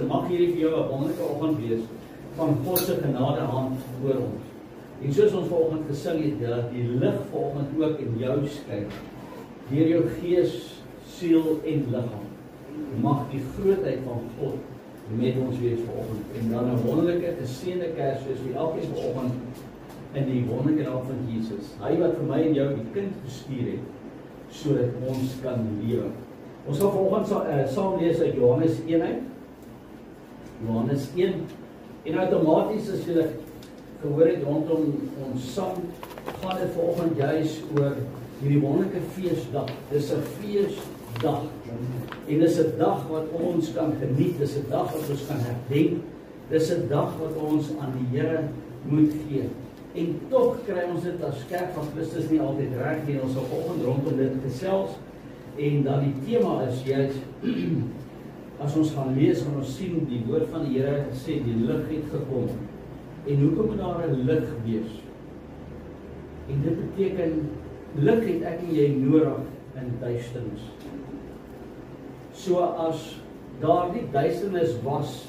en mag hierdie vir jou 'n wonderlike oggend wees van God se genade hand oor ons. En soos ons vanoggend gesing het, dat die lig vanoggend ook in jou skyn, deur jou gees, siel en liggaam, mag die grootheid van God met ons wees vanoggend. En dan 'n wonderlike geseënde Kersfees vir elkeen vanoggend in die wonderlike naam van Jesus. Hy wat vir my en jou die kind gestuur het, sodat ons kan lewe. Ons gaan vanoggend saam lees uit Johannes 1 uit. Johannes 1. En outomaties as jy gehoor het rondom ons sang, gaan dit vanoggend juis oor hierdie wonderlike feesdag. Dis 'n feesdag. En dis 'n dag wat ons kan geniet, dis 'n dag wat ons kan herdenk, dis 'n dag wat ons aan die Here moet gee. En tog kry ons dit as kerk van Christus nie altyd reg nie. Ons sal vanoggend rondom dit gesels. En dan die tema is juist, as ons gaan lees, gaan ons sien die woord van die Here sê, die lig het gekom. En hoekom moet daar 'n lig wees? En dit beteken, lig het ek en jy nodig in duisternis. So as daar die duisternis was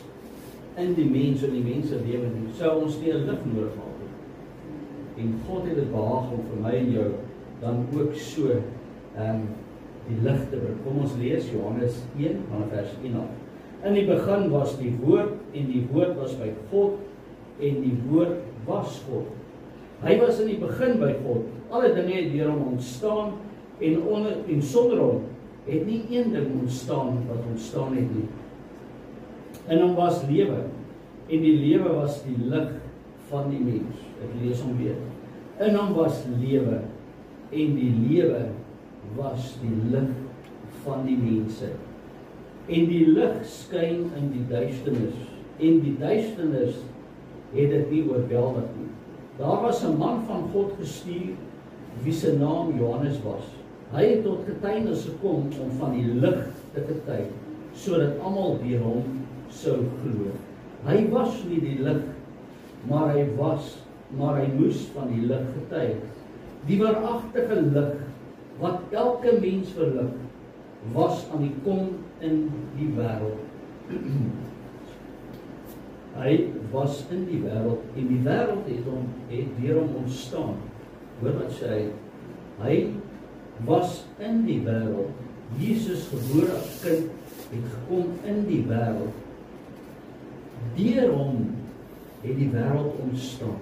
in die mens en die mense lewe nie, sou ons nie 'n lig nodig gehad het. En God het dit behaag om vir my en jou dan ook so die lig te bring. Kom ons lees Johannes 1 van vers 1 af. In die begin was die woord en die woord was by God en die woord was God. Hy was in die begin by God. Alle dinge het deur hom ontstaan en sonder hom het nie een ding ontstaan wat ontstaan het nie. In hom was lewe en die lewe was die lig van die mens. Ek lees hom weer. In hom was lewe en die lewe was die lig van die mense. En die lig skyn in die duisternis en die duisternis het dit nie oorweldig nie. Daar was 'n man van God gestuur wie se naam Johannes was. Hy het tot getuienis gekom om van die lig te getuig, sodat almal deur hom sou glo. Hy was nie die lig, maar hy moes van die lig getuig. Die waaragtige lig wat elke mens verlig, was aan die kom in die wêreld. Hy was in die wêreld en die wêreld het deur hom ontstaan. Hoor wat sê hy? Hy was in die wêreld. Jesus gebore as kind het gekom in die wêreld. Deur hom het die wêreld ontstaan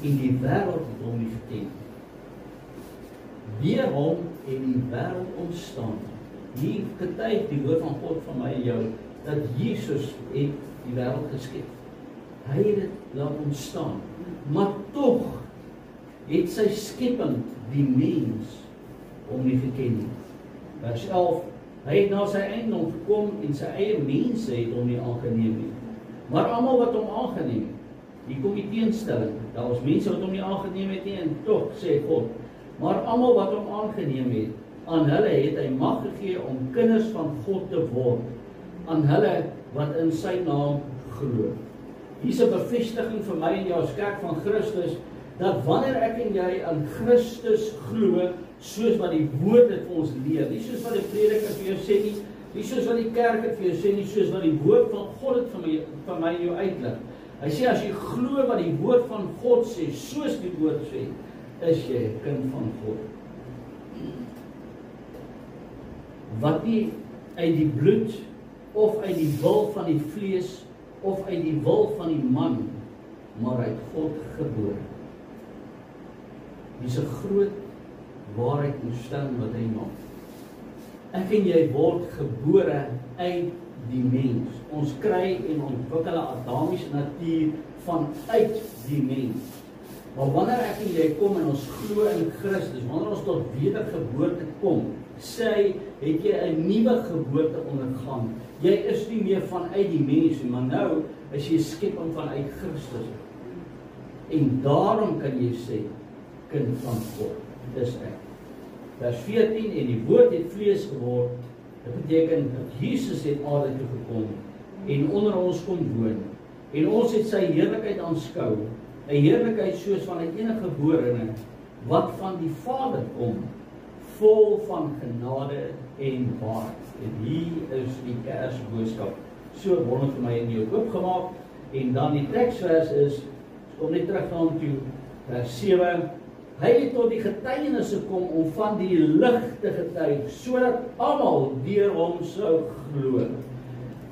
en die wêreld het hom nie geken. Deur hom het die wêreld ontstaan. Hier getuig die woord van God van my en jou dat Jesus het die wêreld geskep. Hy het dit laat ontstaan. Maar tog het sy skepping die mens hom nie geken nie. Vers 11. Hy het na sy eiendom gekom en sy eie mense het hom nie aangeneem nie. Maar almal wat hom aangeneem het, hier kom die teenstelling. Daar was mense wat hom nie aangeneem het nie en tog sê God. Maar almal wat hom aangeneem het, aan hulle het hy mag gegee om kinders van God te word, aan hulle wat in sy naam glo. Hier is 'n bevestiging vir my en jou as kerk van Christus, dat wanneer ek en jy aan Christus glo, soos wat die woord dit vir ons leer, nie soos wat die prediker vir jou sê nie, nie soos wat die kerk het vir jou sê nie, soos wat die woord van God het vir my en jou uitlig. Hy sê, as jy glo wat die woord van God sê, soos die woord sê, is jy 'n kind van God. Wat nie uit die bloed, of uit die wil van die vlees, of uit die wil van die man, maar uit God gebore. Dis 'n groot waarheid en stelling wat hy maak. Ek en jy word gebore uit die mens. Ons kry en ontwikkel 'n adamiese natuur vanuit die mens. Maar wanneer ek en jy kom en ons glo in Christus, wanneer ons tot wedergeboorte kom, sê hy, het jy 'n nuwe geboorte ondergaan. Jy is nie meer vanuit die mens, maar nou is jy 'n skepping vanuit Christus. En daarom kan jy sê, kind van God, dis ek. Vers 14, en die woord het vlees geword. Dit beteken dat Jesus het aarde toe gekom en onder ons kom woon. En ons het sy heerlikheid aanskou, 'n heerlikheid soos van 'n enige geborene wat van die Vader kom, vol van genade en waarheid. En hier is die Kersboodskap so wonder vir my in jou oopgemaak, en dan die teksvers is, kom net terug aan toe, vers 7, hy het tot die getuienisse kom om van die lig te getuig, sodat almal deur hom sou glo.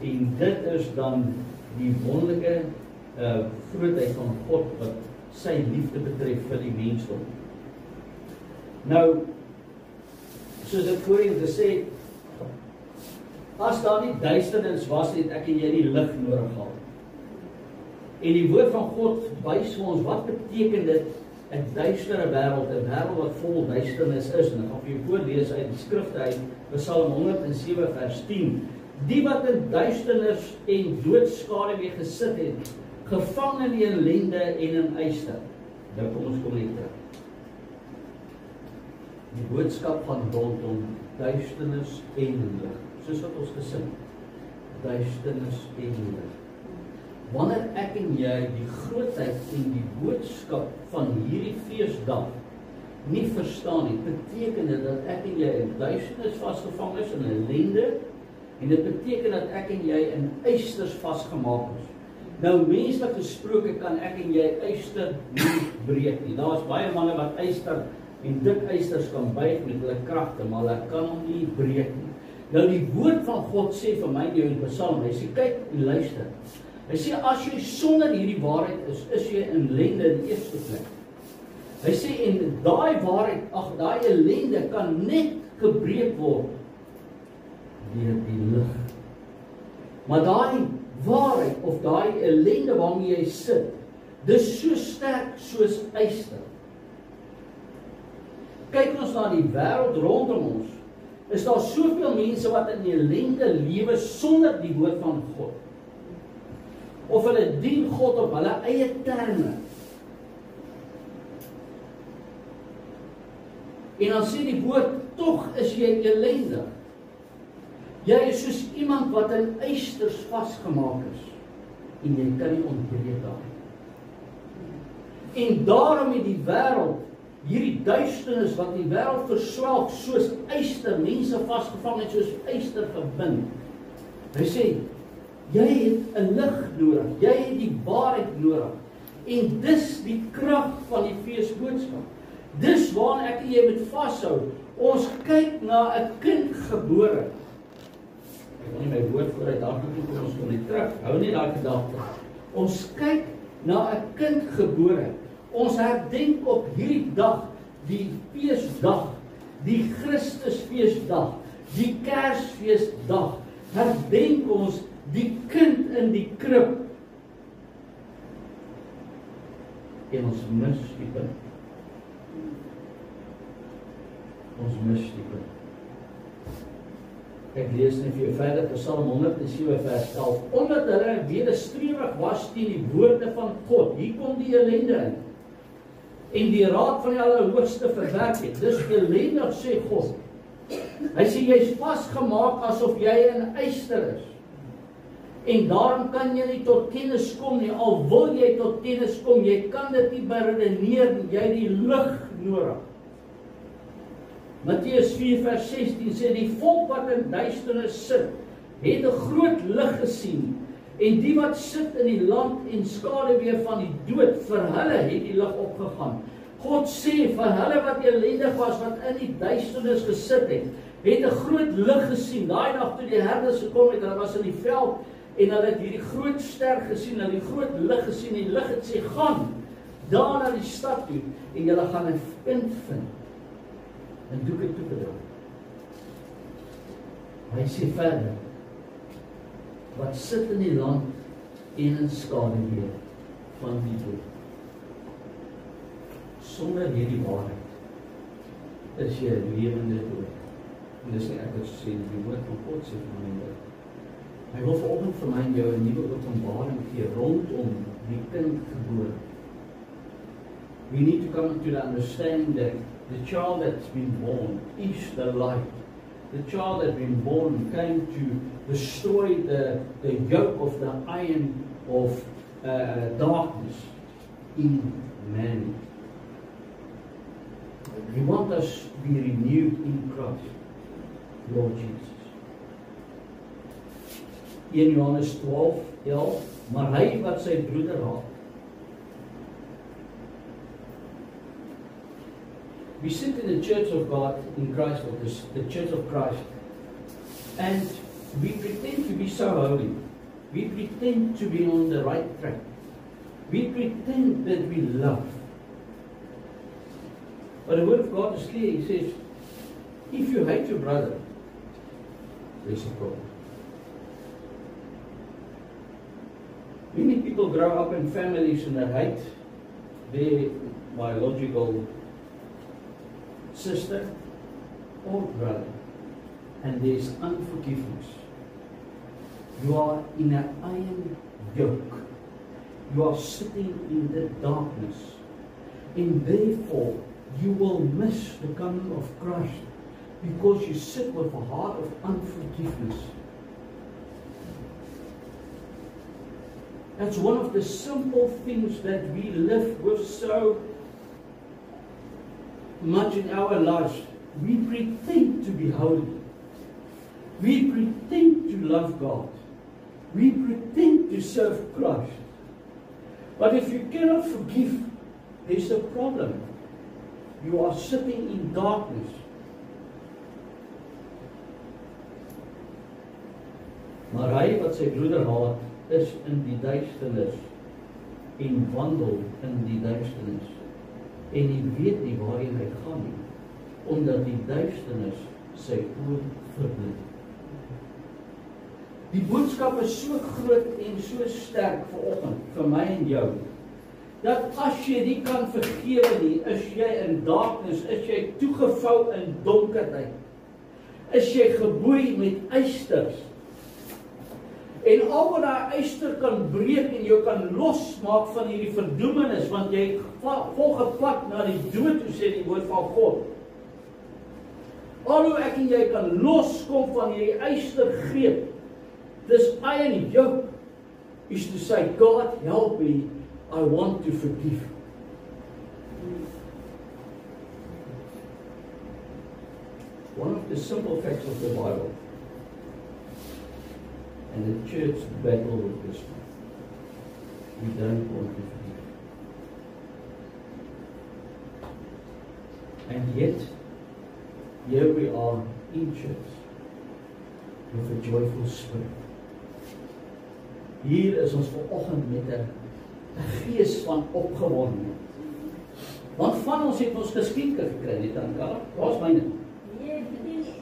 En dit is dan die wonderlike grootheid van God wat sy liefde betref vir die mensdom. Nou, soos ek voorheen gesê, as daar nie duisternis was, het ek en jy die lig nodig gehad. En die woord van God wys vir ons, wat beteken dit, 'n duistere wêreld, 'n wêreld wat vol duisternis is. En ek gaan vir jou voorlees uit die skrifte uit Psalm 107 vers 10. Die wat in duisternis en doodskaduwee gesit het, gevang in die ellende en in yster. Nou kom ons net terug. Die boodskap van rondom duisternis en lig. Soos wat ons gesing, duisternis en lig. Wanneer ek en jy die grootheid en die boodskap van hierdie feesdag nie verstaan nie, beteken dit dat ek en jy in duisternis vasgevang is, in ellende, en dit beteken dat ek en jy in ysters vasgemaak is. Nou, menslik gesproke kan ek en jy yster nie breek nie. Daar is baie manne wat yster en dik ysters kan buig met hulle kragte, maar hulle kan hom nie breek nie. Nou, die woord van God sê vir my in die Psalm, hy sê, kyk en luister. Hy sê, as jy sonder hierdie waarheid is jy in ellende in die eerste plek. Hy sê, en daai waarheid, daai ellende kan net gebreek word deur die lig. Maar daai waarheid, of daai ellende waarmee jy sit, dis so sterk soos yster. Kyk ons na die wêreld rondom ons, is daar soveel mense wat in die ellende lewe sonder die woord van God. Of hulle dien God op hulle eie terme. En dan sê die woord, tog is jy ellendig. Jy is soos iemand wat in ysters vasgemaak is. En jy kan nie ontbreek daar. En daarom het die wêreld, hierdie duisternis wat die wêreld verswelg, soos yster, mense vasgevang het, soos yster gebind. Hy sê, jy het 'n lig nodig, jy het die waarheid nodig. En dis die krag van die feesboodskap. Dis waarna ek en jy moet vashou. Ons kyk na 'n kind gebore. Ek wil nie my woord vooruit daar toe, ons kom net terug. Hou net daai gedagte. Ons kyk na 'n kind gebore. Ons herdenk op hierdie dag, die feesdag, die Christusfeesdag, die Kersfeesdag, herdenk ons die kind in die krib. En ons mis die punt. Ons mis die punt. Ek lees net vir jou verder, Psalm 107 vers 11. Omdat hulle wederstrewig was teen die woorde van God, hier kom die ellende in. En die raad van die Allerhoogste verwerp het. Dis ellendig, sê God. Hy sê, jy is vasgemaak asof jy in yster is. En daarom kan jy nie tot kennis kom nie, al wil jy tot kennis kom, jy kan dit nie beredeneer nie, jy het die lig nodig. Matteus 4 vers 16 sê, die volk wat in duisternis sit, het 'n groot lig gesien, en die wat sit in die land en skaduwee van die dood, vir hulle het die lig opgegaan. God sê, vir hulle wat ellendig was, wat in die duisternis gesit het 'n groot lig gesien. Daai dag toe die herders gekom het, hulle was in die veld, en hulle het hierdie groot ster gesien, hulle het die groot lig gesien, en die lig het sê, gaan daar na die stad toe, en julle gaan 'n kind vind, en doek het toegedra. Hy sê verder, wat sit in die land en in skaduwee van die dood. Sonder hierdie waarheid is jy 'n lewende dood. En dis nie ek wat sê, die woord van God sê vir my dit. Hy wil vanoggend vir my en jou 'n nuwe openbaring gee rondom die kind gebore. We need to come to the understanding that the child that's been born is the light. The child that's been born came to destroy the yoke of the iron of darkness in man. He wants us to be renewed in Christ, Lord Jesus. 1 Johannes 12:11, maar hy wat sy broeder haat. We sit in the church of God in Christ, or the church of Christ, and we pretend to be so holy. We pretend to be on the right track. We pretend that we love. But the word of God is clear. He says, if you hate your brother, there's a problem. Many people grow up in families and they hate their biological sister or brother, and there's unforgiveness. You are in an iron yoke. You are sitting in the darkness, and therefore you will miss the coming of Christ because you sit with a heart of unforgiveness. That's one of the simple things that we live with so much in our lives. We pretend to be holy. We pretend to love God. We pretend to serve Christ. But if you cannot forgive, there's a problem. You are sitting in darkness. Maar hy wat sy broeder haat, is in die duisternis en wandel in die duisternis. En hy weet nie waarheen hy gaan nie, omdat die duisternis sy oë verblind. Die boodskap is so groot en so sterk vanoggend vir my en jou, dat as jy nie kan vergewe nie, is jy in darkness, is jy toegevou in donkerheid, is jy geboei met eisters. En al wat daai eister kan breek en jou kan losmaak van hierdie verdoemenis, want jy volgepad na die dood, hoe sê die woord van God. Al hoe ek en jy kan loskom van hierdie eistergreep, this iron yoke is to say, God, help me, I want to forgive. One of the simple facts of the Bible, and the church battle with this one. We don't want to forgive. And yet, here we are in church with a joyful spirit. Hier is ons vanoggend met 'n gees van opgewondenheid. Want van ons het ons geskenke gekry, net aan Karel. Waar's myne? Nee,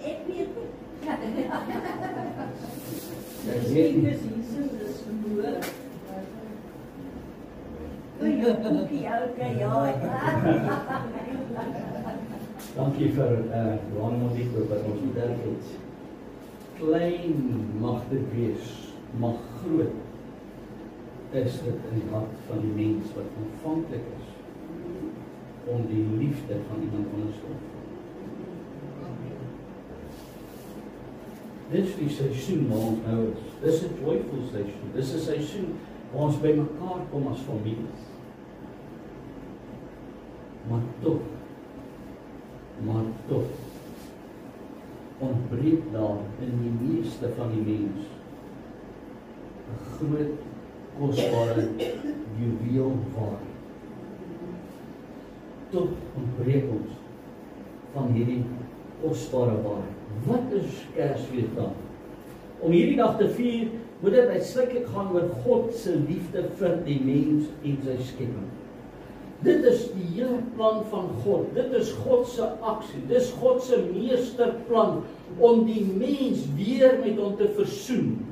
ek weet nie. Ek weet nie. Jesus is vermoor. Goeie boekie, okay, ja. Dankie vir Johan Modico wat ons vertel het. Klein mag dit wees, mag groot is dit in die hart van die mens wat ontvanklik is om die liefde van iemand anders te ontvang. Dis die seisoen waar ons nou is. Dis 'n joyful seisoen. Dis 'n seisoen waar ons by mekaar kom as familie. Maar toch ontbreek daar in die meeste van die mens 'n groot, kosbare juweel waarheid. Tot ontbreek ons van hierdie kosbare waarheid. Wat is Kersfees dan? Om hierdie dag te vier, moet dit uitsluitlik gaan oor God se liefde vir die mens en sy skepping. Dit is die hele plan van God. Dit is God se aksie. Dit is God se meesterplan om die mens weer met hom te versoen.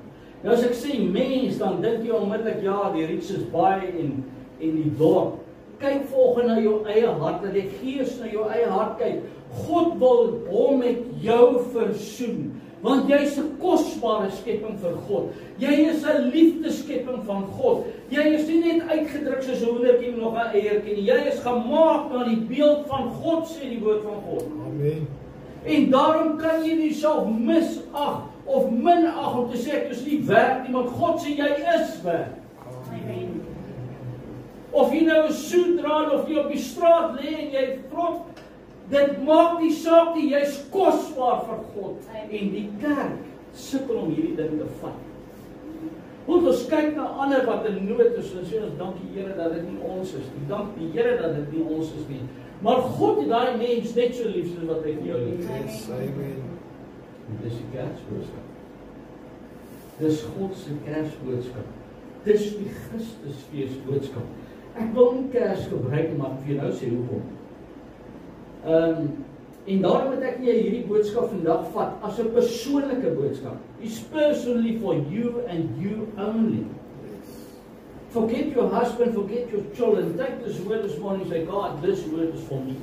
Nou as ek sê mens, dan dink jy onmiddellik, ja, die Richards Bay en die dorp. Kyk volgens na jou eie hart, dat die Gees na jou eie hart kyk. God wil hom met jou versoen, want jy is 'n kosbare skepping vir God. Jy is 'n liefdeskepping van God. Jy is nie net uitgedruk soos 'n hoendertjie met nog 'n eiertjie nie. Jy is gemaak na die beeld van God, sê die woord van God. Amen. En daarom kan jy nie self misag of minag om te sê ek is nie werd nie, want God sê jy is werd. Amen. Of jy nou 'n soet dra of jy op die straat lê en jy vrot, dit maak nie saak nie, jy's kosbaar vir God. En die kerk sukkel om hierdie ding te vat. Want ons kyk na ander wat in nood is, en sê ons, dank die Here dat dit nie ons is nie, dank die Here dat dit nie ons is nie. Maar God het daai mens net so lief soos wat hy vir jou lief het. Yes, amen. En dis die Kersboodskap. Dis God se Kersboodskap. Dis die Christusfees boodskap. Ek wil nie Kers gebruik, maar ek vir jou nou sê hoekom. En daarom het ek jy hierdie boodskap vandag vat as 'n persoonlike boodskap. It's personally for you and you only. Forget your husband, forget your children. Take this word this morning and say, God, this word is for me.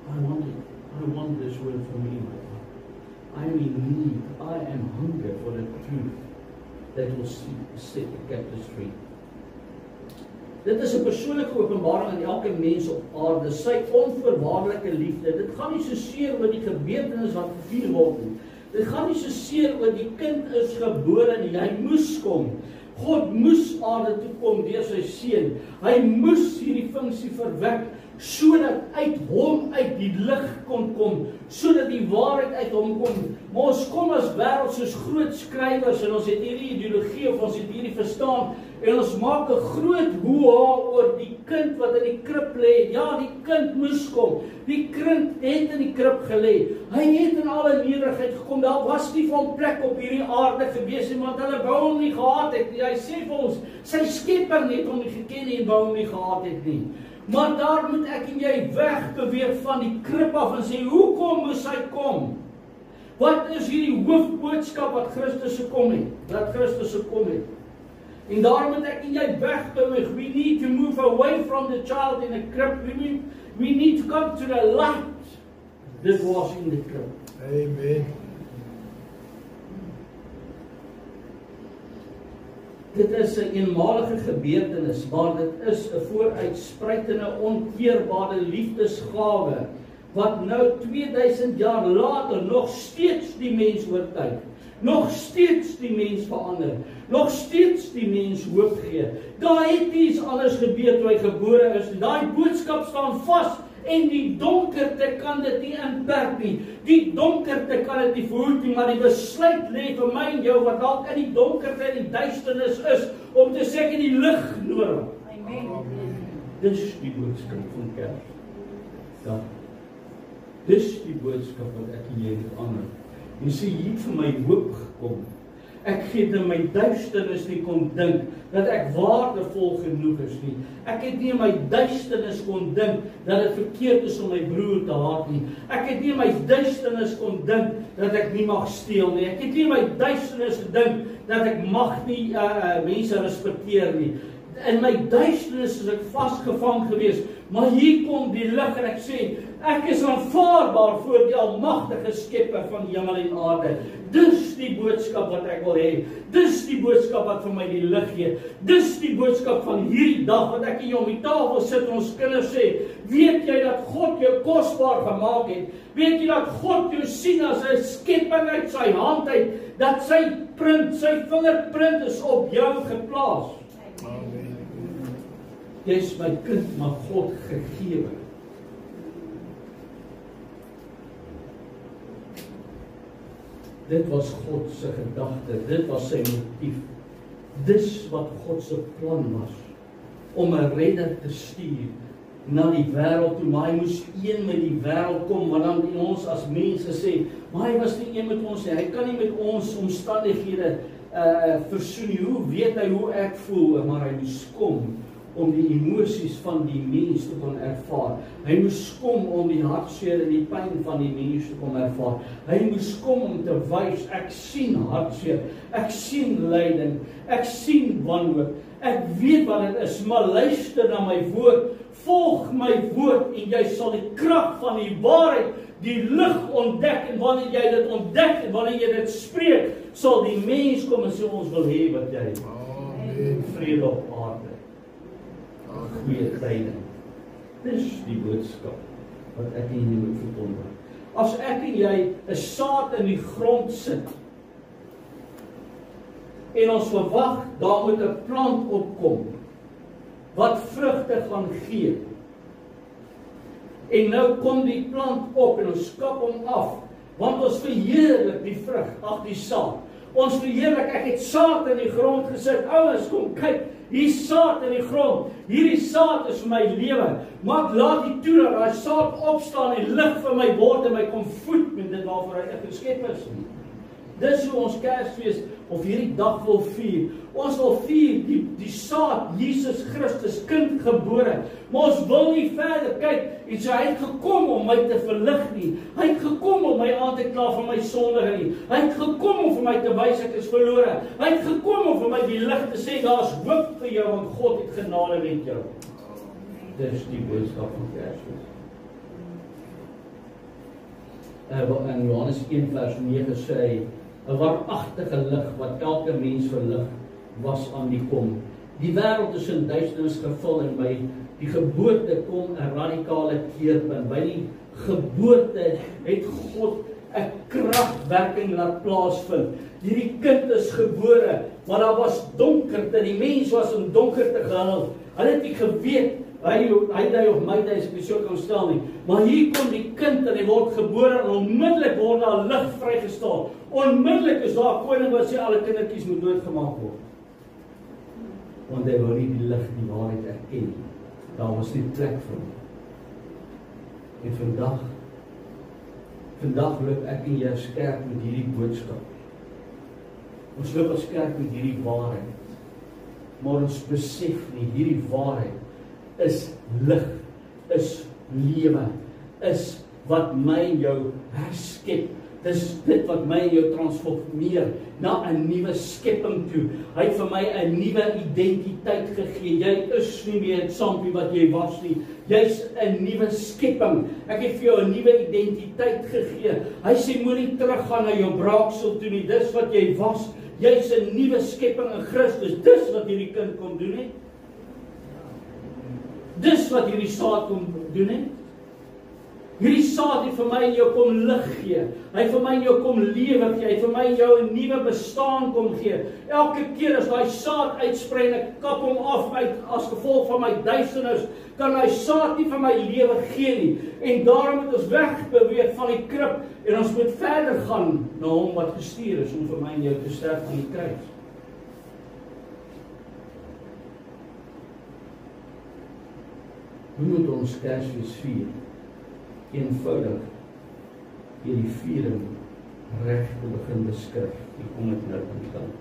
I want it. I want this word for me, my God. I am in need. I am hungry for the truth that will set the captives free. Dit is 'n persoonlike openbaring aan elke mens op aarde, sy onvoorwaardelike liefde. Dit gaan nie so seer oor die gebeurtenis wat gevier word nie. Dit gaan nie so seer oor die kind is gebore nie. Hy moes kom. God moes aarde toe kom deur sy seun. Hy moes hierdie funksie verwek sodat uit hom uit die lig kon kom, sodat die waarheid uit hom kom. Maar ons kom as wêreld soos groot skrywers en ons het hierdie ideologie of ons het hierdie verstaan en ons maak 'n groot hoeha oor die kind wat in die krib lê. Ja, die kind moes kom. Die kind het in die krib gelê. Hy het in alle nederigheid gekom. Daar was nie van plek op hierdie aarde gewees nie, want hulle wou hom nie gehad het nie. Hy sê vir ons, sy skepper het hom nie geken nie en wou hom nie gehad het nie. Maar daar moet ek en jy wegbeweeg van die krib af en sê, hoekom moes hy kom? Wat is hierdie hoofboodskap wat Christus gekom het? Dat Christus gekom het. En daar moet ek en jy wegbeweeg. We need to move away from the child in the crib. We need to come to the light that was in the crib. Amen. Dit is 'n eenmalige gebeurtenis, maar dit is 'n vooruitspruitende, onkeerbare liefdesgawe wat nou 2000 jaar later nog steeds die mens oortuig, nog steeds die mens verander, nog steeds die mens hoop gee. Daar het iets anders gebeur toe hy gebore is. Daai boodskap staan vas en die donkerte kan dit nie inperk nie. Die donkerte kan dit nie verhoed nie, maar die besluit lê vir my en jou wat dalk in die donkerte en die duisternis is, om te sê ek het die lig nodig. Amen. Dis die boodskap van Kers. Ja. Dis die boodskap wat ek en jy moet aanneem. En sê, hier het vir my hoop gekom. Ek het in my duisternis nie kon dink dat ek waardevol genoeg is nie. Ek het nie in my duisternis kon dink dat dit verkeerd is om my broer te haat nie. Ek het nie in my duisternis kon dink dat ek nie mag steel nie. Ek het nie in my duisternis gedink dat ek mag nie mense respekteer nie. In my duisternis is ek vasgevang gewees, maar hier kom die lig en ek sê, ek is aanvaarbaar voor die almagtige skepper van hemel en aarde. Dis die boodskap wat ek wil hê. Dis die boodskap wat vir my die lig gee. Dis die boodskap van hierdie dag wat ek en jy om die tafel sit en ons kinders sê, weet jy dat God jou kosbaar gemaak het? Weet jy dat God jou sien as 'n skepping uit sy hand uit, dat sy print, sy vingerprint is op jou geplaas? Jy is my kind, maar God gegewe. Dit was God se gedagte, dit was sy motief. Dis wat God se plan was, om 'n redder te stuur na die wêreld toe, maar hy moes een met die wêreld kom, want dan ons as mense sê, maar hy was nie een met ons nie, hy kan nie met ons omstandighede versoen nie. Hoe weet hy hoe ek voel? Maar hy moes kom om die emosies van die mens te kon ervaar. Hy moes kom om die hartseer en die pyn van die mens te kon ervaar. Hy moes kom om te wys, ek sien hartseer, ek sien lyding, ek sien wanhoop, ek weet wat dit is, maar luister na my woord, volg my woord en jy sal die krag van die waarheid, die lig ontdek, en wanneer jy dit ontdek, en wanneer jy dit spreek, sal die mens kom en sê, ons wil hê wat jy, vrede op aarde. Goeie tyding. Dis die boodskap wat ek en jy moet verkondig. As ek en jy 'n saad in die grond sit en ons verwag daar moet 'n plant opkom wat vrugte gaan gee. En nou kom die plant op en ons kap hom af, want ons verheerlik die vrug, die saad. Ons verheerlik, ek het saad in die grond gesit. Ouens, kom kyk, hier saad in die grond. Hierdie saad is vir my lewe. Maar ek laat die toe dat daai saad opstaan en lig vir my word en my kom voed met dit waarvoor hy geskep is. Dis hoe ons Kersfees of hierdie dag wil vier. Ons wil vier die saad, Jesus Christus, kind gebore. Maar ons wil nie verder kyk en sê, hy het gekom om my te verlig nie. Hy het gekom om my aan te kla van my sondige nie. Hy het gekom om vir my te wys ek is verlore. Hy het gekom om vir my die lig te sê, daar is hoop vir jou, want God het genade met jou. Dis die boodskap van Kersfees. In Johannes 1 vers 9 sê hy, 'n waaragtige lig wat elke mens verlig was aan die kom. Die wêreld is in duisternis gevul en by die geboorte kom 'n radikale keerpunt. By die geboorte het God 'n kragwerking laat plaasvind. Hierdie kind is gebore, maar daar was donkerte. Die mens was in donkerte gehul. Hulle het nie geweet hy of my as ek so kan stel nie. Maar hier kom die kind en hy word gebore en onmiddellik word daar lig vrygestel. Onmiddellik is daar 'n koning wat sê alle kindertjies moet doodgemaak word. Want hy wou nie die lig, die waarheid erken. Daar was nie plek vir hom. En vandag loop ek en jy as kerk met hierdie boodskap. Ons loop as kerk met hierdie waarheid. Maar ons besef nie, hierdie waarheid is lig, is lewe, is wat my en jou herskep. Dis dit wat my en jou transformeer na 'n nuwe skepping toe. Hy het vir my 'n nuwe identiteit gegee. Jy is nie meer 'n sampie wat jy was nie. Jy's 'n nuwe skepping. Ek het vir jou 'n nuwe identiteit gegee. Hy sê moenie teruggaan na jou braaksel toe nie. Dis wat jy was. Jy's 'n nuwe skepping in Christus. Dis wat hierdie kind kom doen het. Dis wat hierdie saad kom doen het. Hierdie saad het vir my en jou kom lig gee. Hy vir my en jou kom lewe gee. Hy vir my en jou 'n nuwe bestaan kom gee. Elke keer as daai saad uitsprei en ek kap hom af as gevolg van my duisternis, kan hy saad nie vir my lewe gee nie. En daarom moet ons wegbeweeg van die krib en ons moet verder gaan na hom wat gestuur is om vir my en jou te sterf aan die kruis. Hoe moet ons Kersfees vier? Eenvoudig hierdie viering reg te begin beskryf. Ek kom dit nou aan die kant.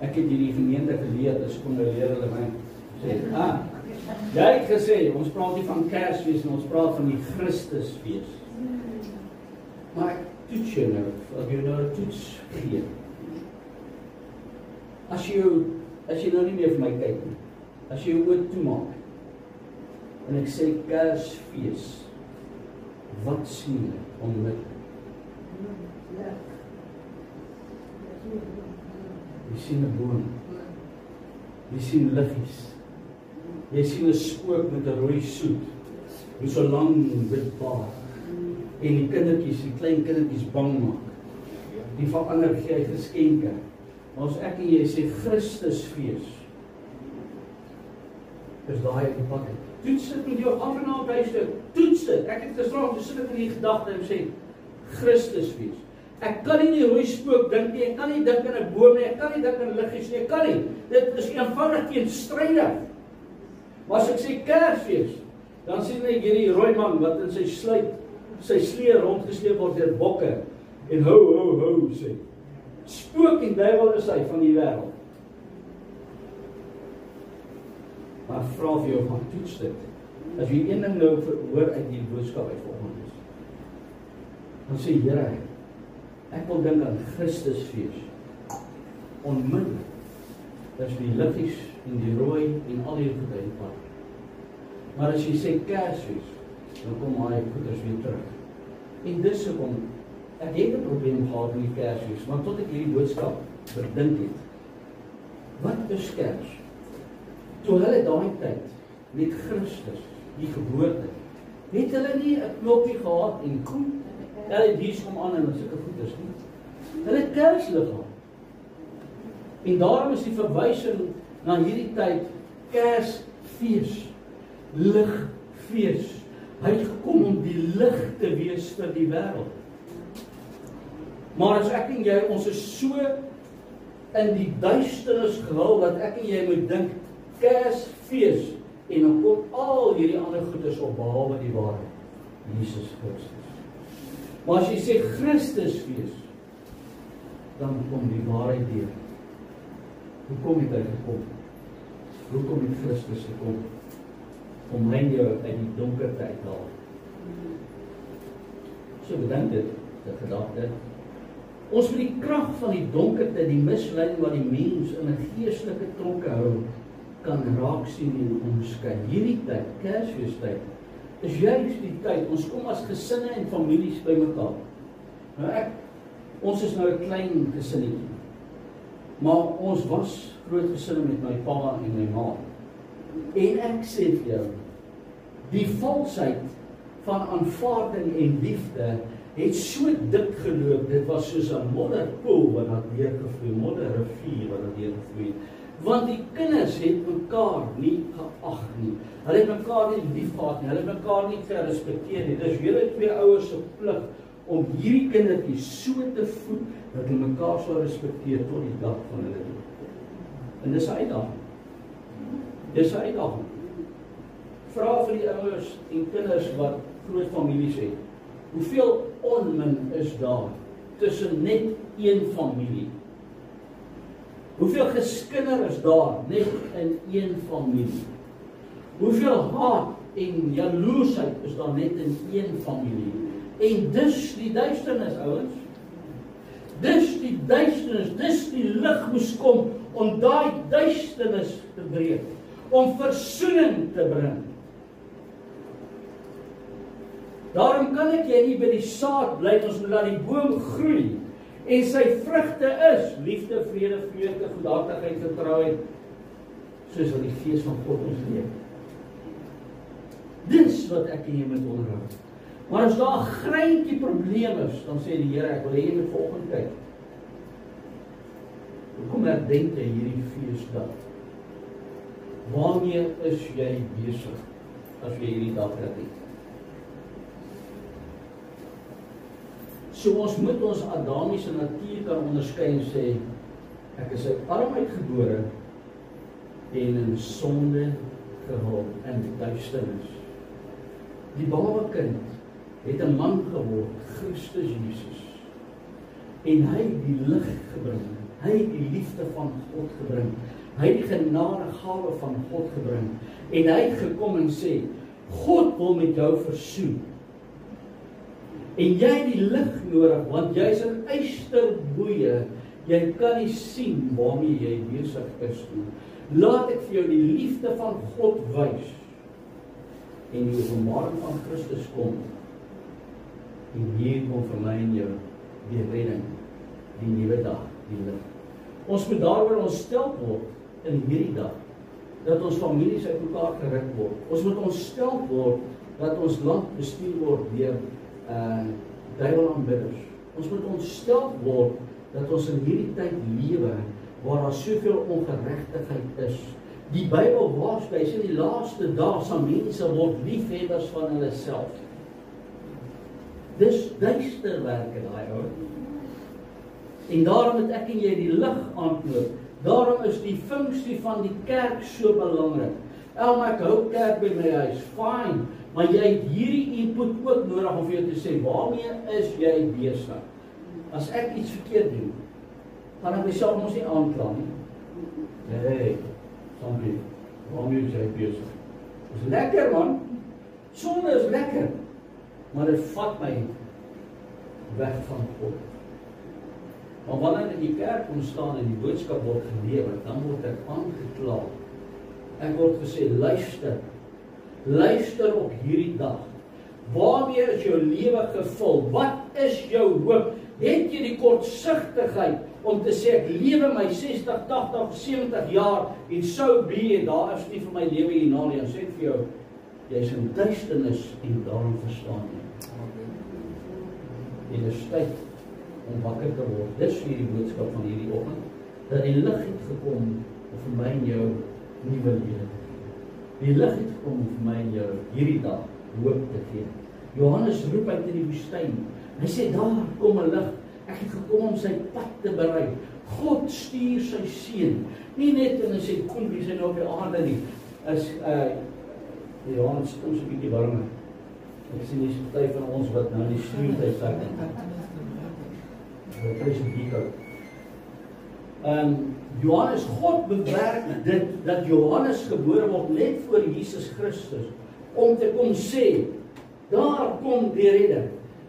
Ek het hierdie gemeente geleer, as kom leer hulle my sê, jy het gesê, ons praat nie van Kersfees, ons praat van die Christusfees. Maar toets jy nou, as jy nou 'n toets gee. As jy nou nie meer vir my kyk nie, as jy jou oë toemaak, en ek sê Kersfees, wat sien jy onmiddellik? Jy sien 'n boom. Jy sien liggies. Jy sien 'n spook met 'n rooi soet. Met so lang wit baard. En die kindertjies, die klein kindertjies bang maak. Die verander gee hy geskenke. Maar as ek en jy sê Christusfees, is daai op die pad. Toets dit met jou af en aan blyste. Toets dit. Ek het gisterand gesit in die gedagte en sê Christusfees. Ek kan nie die rooi spook dink nie. Ek kan nie dink aan 'n boom nie. Ek kan nie dink aan liggies nie. Ek kan nie. Dit is eenvoudig teenstrydig. Maar as ek sê Kersfees, dan sien ek hierdie rooi man wat in sy slee rondgesleep word deur bokke en hou sê. Spook en duiwel is hy van die wêreld. Maar vra vir jou van toets dit. As jy een ding nou hoor uit die boodskap uit vanoggend is, dan sê Here, ek wil dink aan Christusfees. Onmiddellik. Dis die liggies en die rooi en al die goed uit die pad. Maar as jy sê Kersfees, dan kom hy goeders weer terug. En dis hoekom ek het 'n probleem gehad met die Kersfees, want tot ek hierdie boodskap bedink het. Wat is Kers? Toe hulle daai tyd met Christus, die geboorte, het hulle nie 'n knoppie gehad en kom, LED's kom aan en sulke goeders nie. Hulle het Kerslig gehad. En daarom is die verwysing na hierdie tyd Kersfees, ligfees. Hy het gekom om die lig te wees vir die wêreld. Maar as ek en jy, ons is so in die duisternis gehul, dat ek en jy moet dink, Kersfees, en dan kom al hierdie ander goedes op, behalwe die waarheid, Jesus Christus. Maar as jy sê Christusfees, dan kom die waarheid deur. Hoekom het hy gekom? Hoekom het Christus gekom? Om my en jou uit die donkerte uithaal. So bedink dit, die gedagte. Ons moet die krag van die donkerte, die misleiding wat die mens in 'n geestelike tronke hou, kan raak sien en onderskei. Hierdie tyd, Kersfeestyd, is juist die tyd, ons kom as gesinne en families bymekaar. Nou ons is nou 'n klein gesinnetjie, maar ons was groot gesinne met my pa en my ma. En ek sê vir jou, die valsheid van aanvaarding en liefde het so dik geloop, dit was soos 'n modderpoel wat daar deurgevloei, modderrivier wat daar deurgevloei. Want die kinders het mekaar nie geag nie. Hulle het mekaar nie lief gehad nie, hulle het mekaar nie gerespekteer nie. Dis julle twee ouers se plig om hierdie kindertjies so te voed dat hulle mekaar sal respekteer tot die dag van hulle dood. En dis 'n uitdaging. Dis 'n uitdaging. Vra vir die ouers en kinders wat groot families het. Hoeveel onmin is daar tussen net een familie? Hoeveel geskinder is daar net in een familie? Hoeveel haat en jaloesheid is daar net in een familie? En dis die duisternis, ouens. Dis die duisternis, dis die lig moes kom om daai duisternis te breek, om versoening te bring. Daarom kan ek jy nie by die saad bly, ons moet laat die boom groei, en sy vrugte is liefde, vrede, vreugde, goedhartigheid, getrouheid, soos wat die Gees van God ons leer. Dis wat ek en jy moet onderhou. Maar as daar 'n greintjie probleem is, dan sê die Here, ek wil hê jy moet vanoggend kyk. Hoekom herdenk jy hierdie feesdag? Waarmee is jy besig as jy hierdie dag herdenk? So ons moet ons Adamiese natuur kan onderskei en sê, ek is uit armheid gebore en in sonde gehul, in duisternis. Die babekind het 'n man geword, Christus Jesus. En hy het die lig gebring, hy het die liefde van God gebring, hy het die genadegawe van God gebring, en hy het gekom en sê, God wil met jou versoen. En jy het die lig nodig, want jy is in ysterboeie, jy kan nie sien waarmee jy besig is nie. Laat ek vir jou die liefde van God wys, en die openbaring van Christus kom, en hier kom vir my en jou die redding, die nuwe dag, die lig. Ons moet daaroor ontstel word in hierdie dag, dat ons families uit mekaar geruk word. Ons moet ontstel word dat ons land bestuur word deur duivelaanbidders. Ons moet ontstel word dat ons in hierdie tyd lewe waar daar soveel ongeregtigheid is. Die Bybel waarsku, hy sê die laaste dae sal mense word liefhebbers van hulle self. Dis duisterwerke daai ou. En daarom moet ek en jy die lig aankloop. Daarom is die funksie van die kerk so belangrik. Maar ek hou kerk by my huis, fine. Maar jy het hierdie input ook nodig om vir jou te sê, waarmee is jy besig? As ek iets verkeerd doen, gaan ek myself mos nie aankla nie. Hey, somebody, waarmee is jy besig? Dis lekker man, sonde is lekker, maar dit vat my weg van God. Maar wanneer in die kerk ontstaan en die boodskap word gelewer, dan word ek aangekla. Ek word gesê, luister op hierdie dag. Waarmee is jou lewe gevul? Wat is jou hoop? Het jy die kortsigtigheid om te sê, ek lewe my 60, 80, 70 jaar en sou be, daar is nie vir my lewe hierna nie. En sê ek vir jou, jy is in duisternis en daarom verstaan jy. En dis tyd om wakker te word. Dis hierdie boodskap van hierdie oggend, dat die lig het gekom om vir my en jou nuwe lewe. Die lig het gekom om vir my en jou hierdie dag hoop te gee. Johannes roep uit in die woestyn. Hy sê, daar kom 'n lig. Ek het gekom om sy pad te berei. God stuur sy seun. Nie net in sy kombies en op die aarde nie. Johannes kom so 'n bietjie warmer. Ek sien die party van ons wat nou in die sneeu sak. Dit is 'n bietjie koud. Johannes, God bewerk dit dat Johannes gebore word net voor Jesus Christus om te kom sê, daar kom die redder,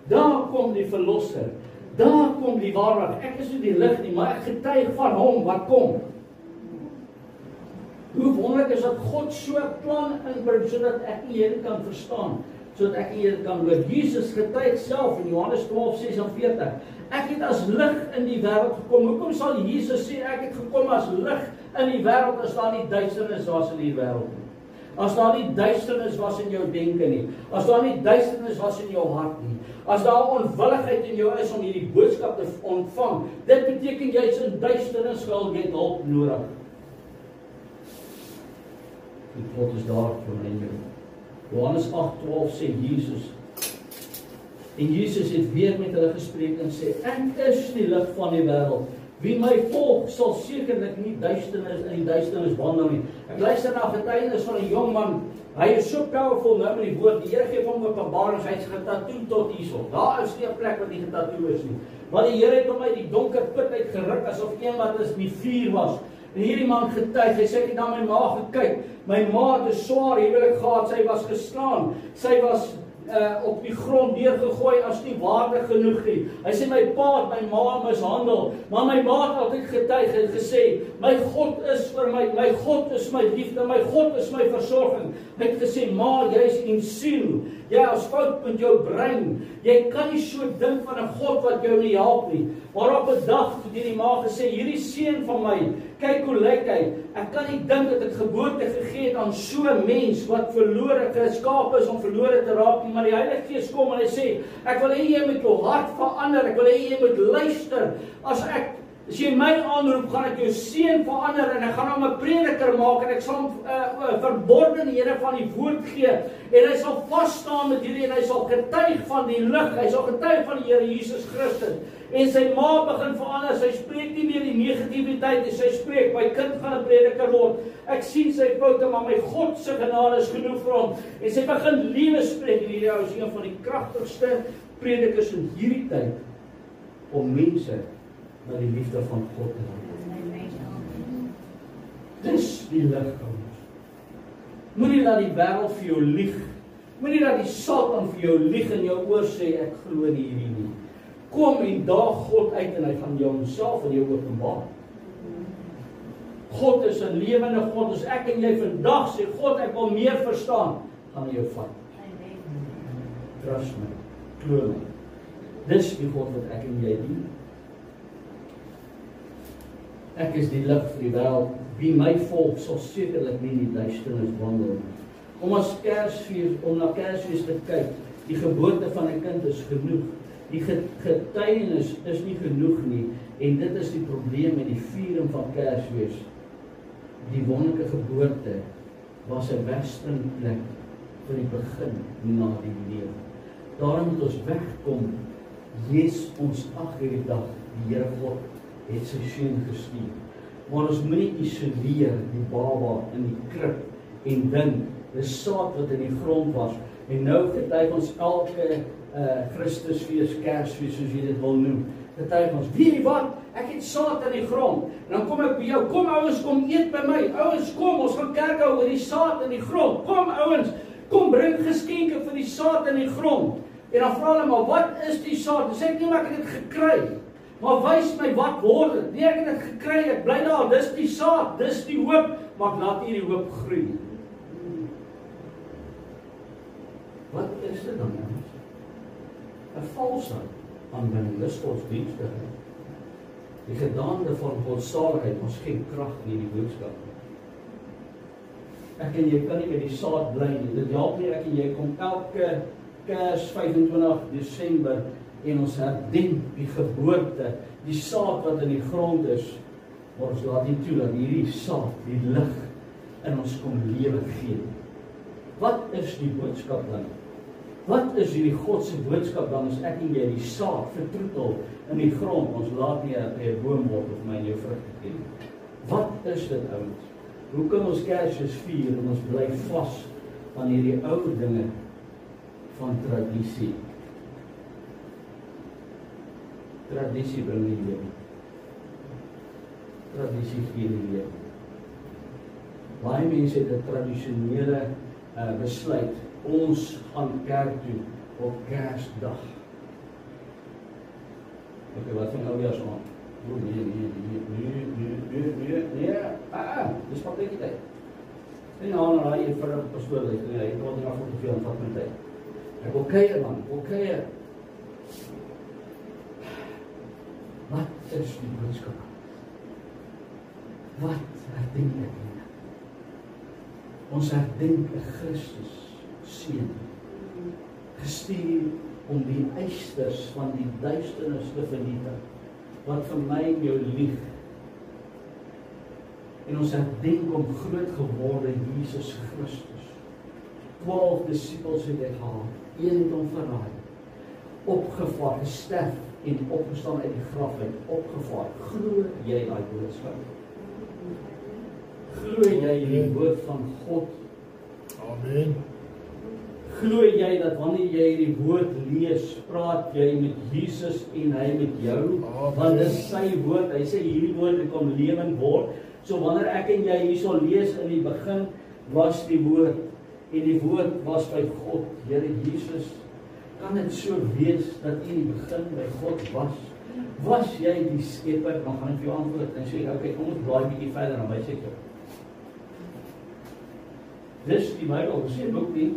daar kom die verlosser, daar kom die waarheid. Ek is nie die lig nie, maar ek getuig van hom wat kom. Hoe wonderlik is dat God so 'n plan inbring sodat ek en jy dit kan verstaan, sodat ek en jy dit kan hoor. Jesus getuig self in Johannes 12:46. Ek het as lig in die wêreld gekom. Hoekom sal Jesus sê ek het gekom as lig in die wêreld as daar nie duisternis was in die wêreld nie? As daar nie duisternis was in jou denke nie. As daar nie duisternis was in jou hart nie. As daar onwilligheid in jou is om hierdie boodskap te ontvang. Dit beteken jy is in duisternis gehul, jy het hulp nodig. Die God is daar vir my en jou. Johannes 8:12 sê Jesus. En Jesus het weer met hulle gespreek en sê, ek is die lig van die wêreld. Wie my volg sal sekerlik nie in die duisternis wandel nie. Ek luister na getuienis van 'n jong man. Hy is so powerful nou met die woord. Die Here gee hom openbaring, hy's getatoe tot hierso. Daar is nie 'n plek wat nie getatoe is nie. Maar die Here het hom uit die donker put uit geruk asof een wat is die vuur was. En hierdie man getuig, hy sê ek het na my ma gekyk. My ma het 'n swaar huwelik gehad, sy was geslaan. Sy was op die grond neergegooi as nie waardig genoeg nie. Hy sê my pa het my ma mishandel, maar my ma het altyd getuig en gesê, my God is vir my God is my liefde, my God is my versorging. Hy het gesê, ma, jy is in siel, jy is fout met jou brein, jy kan nie so dink van 'n God wat jou nie help nie. Maar op 'n dag het die ma gesê, hierdie seun van my, kyk hoe lyk hy. Ek kan nie dink dat ek geboorte gegee het aan so 'n mens wat verlore geskaap is om verlore te raak nie, maar die Heilige Gees kom en hy sê, ek wil hê jy moet jou hart verander, ek wil hê jy moet luister. As jy my aanroep, gaan ek jou seun verander en ek gaan hom 'n prediker maak en ek sal hom verborgen die Here van die woord gee en hy sal vas staan met hierdie en hy sal getuig van die lig, hy sal getuig van die Here Jesus Christus. En sy ma begin verander, sy spreek nie meer die negativiteit nie, sy spreek, my kind gaan 'n prediker word. Ek sien sy foute, maar my God se genade is genoeg vir hom. En sy begin liewe spreek, en hierdie ou is een van die kragtigste predikers in hierdie tyd om mense na die liefde van God te lei. Dis die lig van ons. Moenie laat die wêreld vir jou lieg. Moenie laat die Satan vir jou lieg en jou oor sê ek glo nie hierdie nie. Kom en daag God uit en hy gaan jou homself aan jou openbaar. God is 'n lewende God. As ek en jy vandag sê God, ek wil meer verstaan, gaan hy jou vat. Trust my. Glo my. Dis die God wat ek en jy dien. Ek is die lig vir die wêreld. Wie my volg sal sekerlik nie in die duisternis wandel nie. Om na Kersfees te kyk, die geboorte van 'n kind is genoeg. Die getuienis is nie genoeg nie en dit is die probleem met die viering van Kersfees. Die wonderlike geboorte was 'n wegspringplek vir die begin na die lewe. Daarom moet ons wegkom. Lees ons hierdie dag, die Here God het sy seun gestuur. Maar ons moet nie isoleer die baba in die krib en dink, dis saad wat in die grond was. En nou getuig ons elke Christusfees, Kersfees, soos jy dit wil noem. Getuig ons, weet wat? Ek het saad in die grond. En dan kom ek by jou, kom ouens, kom eet by my. Ouens, kom, ons gaan kerk hou oor die saad in die grond. Kom ouens, kom bring geskenke vir die saad in die grond. En dan vra hulle, maar wat is die saad? Dan sê ek nie, maar ek het dit gekry. Maar wys my, wat word dit? Nee, ek het dit gekry, ek bly daar, dis die saad, dis die hoop, maar laat hierdie hoop groei. Wat is dit dan? 'n valsheid aanbinding, dis godsdienstigheid. Die gedaante van godsaligheid, ons geen krag in die boodskap. Ek en jy kan nie met die saad bly nie. Dit help nie ek en jy kom elke Kers 25 Desember en ons herdenk die geboorte, die saad wat in die grond is, maar ons laat nie toe dat hierdie saad, die lig in ons kom lewe gee. Wat is die boodskap dan? Wat is hierdie God se boodskap dan as ek en jy die saad vertroetel in die grond, ons laat nie 'n boom word of my en jou vrugte gee nie. Wat is dit, ouens? Hoe kan ons Kersfees vier en ons bly vas aan hierdie ou dinge van tradisie? Tradisie bring nie lewe. Tradisie gee nie lewe. Baie mense het 'n tradisionele besluit. Ons gaan kerk toe op Kersdag. Okay, wat van nou weer so aan? Nee, dis paklike tyd. En nou raai jy vir 'n pastoor, hy het wat nog te veel van my tyd. Ek wil kuier man, kuier. Wat is die boodskap? Wat herdenk ek? Ons herdenk 'n Christus seun, gestuur om die eisters van die duisternis te vernietig, wat vir my en jou lieg. En ons herdenk om groot geworde Jesus Christus. 12 disippels het hy gehad, een het hom verraai, opgevaar, gesterf en opgestaan uit die graf uit, opgevaar. Glo jy daai boodskap? Glo jy die woord van God? Amen. Glo jy dat wanneer jy die woord lees, praat jy met Jesus en hy met jou? Amen. Want dis sy woord, hy sê hierdie woord kom lewend word. So wanneer ek en jy hierso lees, in die begin was die woord, en die woord was by God, Here Jesus, kan dit so wees dat in die begin by God was? Was jy die skepper? Dan gaan ek vir jou antwoord en sê, okay, kom ons blaai bietjie verder aan my sektor. Dis die Bybel, dis nie 'n boek nie.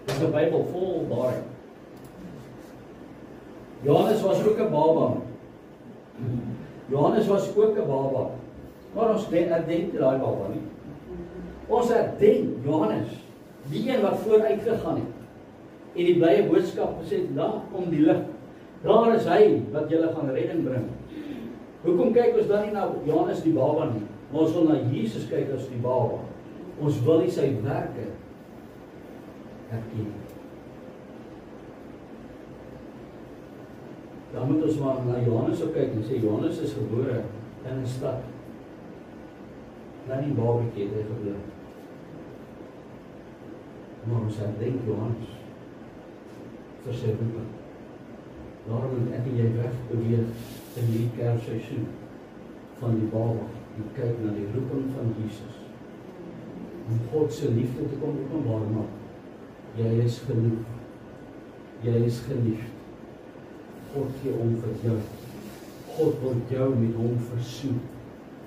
Dis 'n Bybel vol waarheid. Johannes was ook 'n baba. Johannes was ook 'n baba. Maar ons herdenk daai baba nie. Ons herdenk Johannes, die een wat vooruit gegaan het en die blye boodskap gesê het, daar kom die lig. Daar is hy wat julle gaan redding bring. Hoekom kyk ons dan nie na Johannes die baba nie? Maar ons wil na Jesus kyk as die baba. Ons wil nie sy werke herken. Dan moet ons maar na Johannes ook kyk en sê, Johannes is gebore in 'n stad. Dan die babatjie het hy gebore. Maar ons herdenk Johannes vir sy roeping. Daarom moet ek en jy wegbeweeg in die Kersseisoen van die baba en kyk na die roeping van Jesus. Om God se liefde te kom openbaar maak. Jy is genoeg. Jy is geliefd. God gee om vir jou. God wil jou met hom versoen.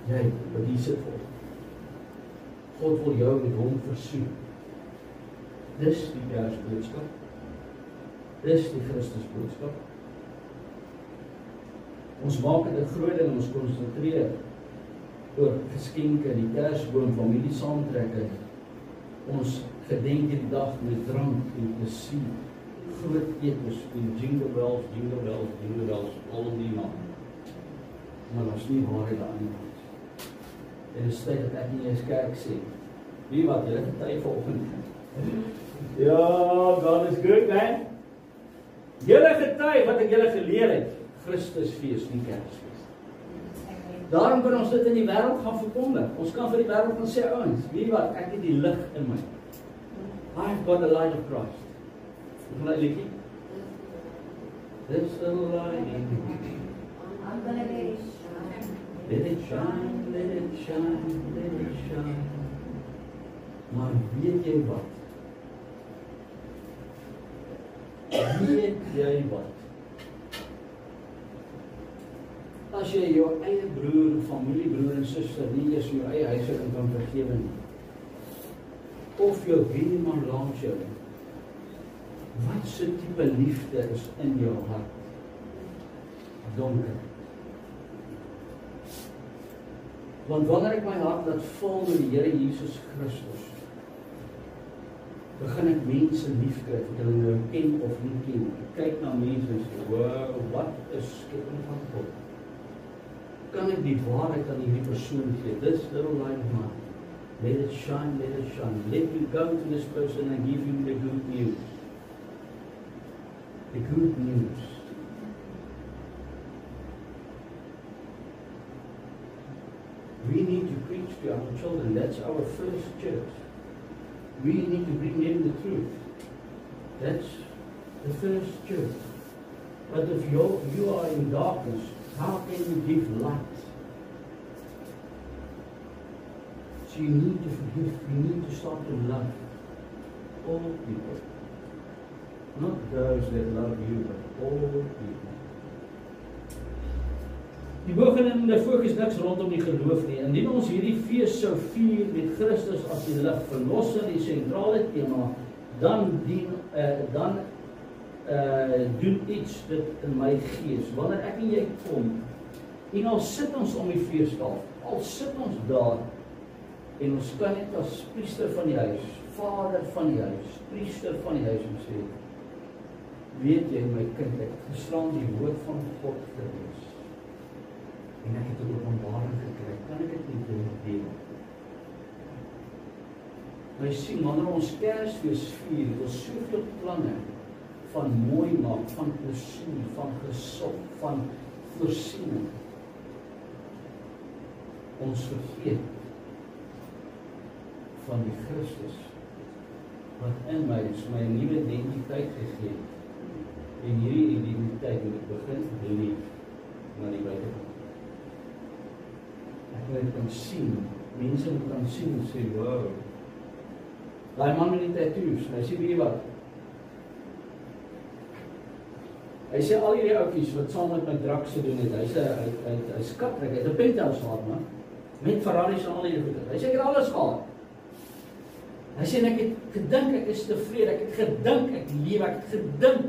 Jy, wat hier sit voor. God wil jou met hom versoen. Dis die Kersboodskap. Dis die Christusboodskap. Ons maak dit 'n groot ding, ons konsentreer oor geskenke, die Kersboom, familie saamtrekke. Ons gedenk die dag met drank en plesier, groot etes en jingle bells, jingle bells, jingle bells, al die naam. Maar ons nie waarheid aan nie. En dis tyd dat ek nie eens kerk sê. Wie wat, julle getuig vanoggend. Ja, God is good, man. Julle getuig wat ek julle geleer het. Christusfees, nie Kersfees. Daarom kan ons dit in die wêreld gaan verkondig. Ons kan vir die wêreld gaan sê, ouens, weet wat, ek het die lig in my. I've got the light of Christ. Hoe gaan die liedjie? There's a light in me. I'm gonna let it shine. Let it shine, let it shine, let it shine. Maar weet jy wat? Weet jy wat? As jy jou eie broer, familiebroer en suster nie eens jou eie huishouding kan vergewe nie, of jou buurman langs jou, wat se tipe liefde is in jou hart? Donker. Want wanneer ek my hart laat vul met die Here Jesus Christus, begin ek mense liefkry, of hulle nou ken of nie ken. Ek kyk na mense en sê, wow, wat is skepping van God? Kan ek die waarheid aan hierdie persoon gee? Dis little light man. Let it shine, let it shine. Let you go to this person and give him the good news. The good news. We need to preach to our children. That's our first church. We need to bring them the truth. That's the first church. But if you are in darkness, how can you give light? So you need to forgive. You need to start to love all people. Not those that love you, but all people. Die bovenliggende fokus niks rondom die geloof nie. Indien ons hierdie fees sou vier met Christus as die lig, verlossing die sentrale tema, dan doen iets dit in my gees. Wanneer ek en jy kom, en al sit ons om die feesdag, al sit ons daar, en ons kan net as priester van die huis, vader van die huis, priester van die huis, sê, weet jy my kind, ek het geslaan die woord van God gelees. En ek het 'n openbaring gekry, kan ek dit nie deel? Maar jy sien, wanneer ons Kersfees vier, het ons soveel planne van mooi maak, van plesier, van gesog, van voorsiening. Ons vergeet van die Christus, wat in my is, my nuwe identiteit gegee. En hierdie identiteit moet ek begin leef na die buitenkant. Ek wil dit kan sien, mense moet kan sien en sê, wow, daai man met die tattoos, hy sê, weet jy wat? Hy sê al hierdie oukies wat saam met my drugs te doen het, hy is katrik, hy het 'n penthouse gehad, man, met Ferraris en al hierdie goede. Hy sê, ek het alles gehad. Hy sê, ek het gedink, ek is tevrede, ek het gedink, ek leef, ek het gedink,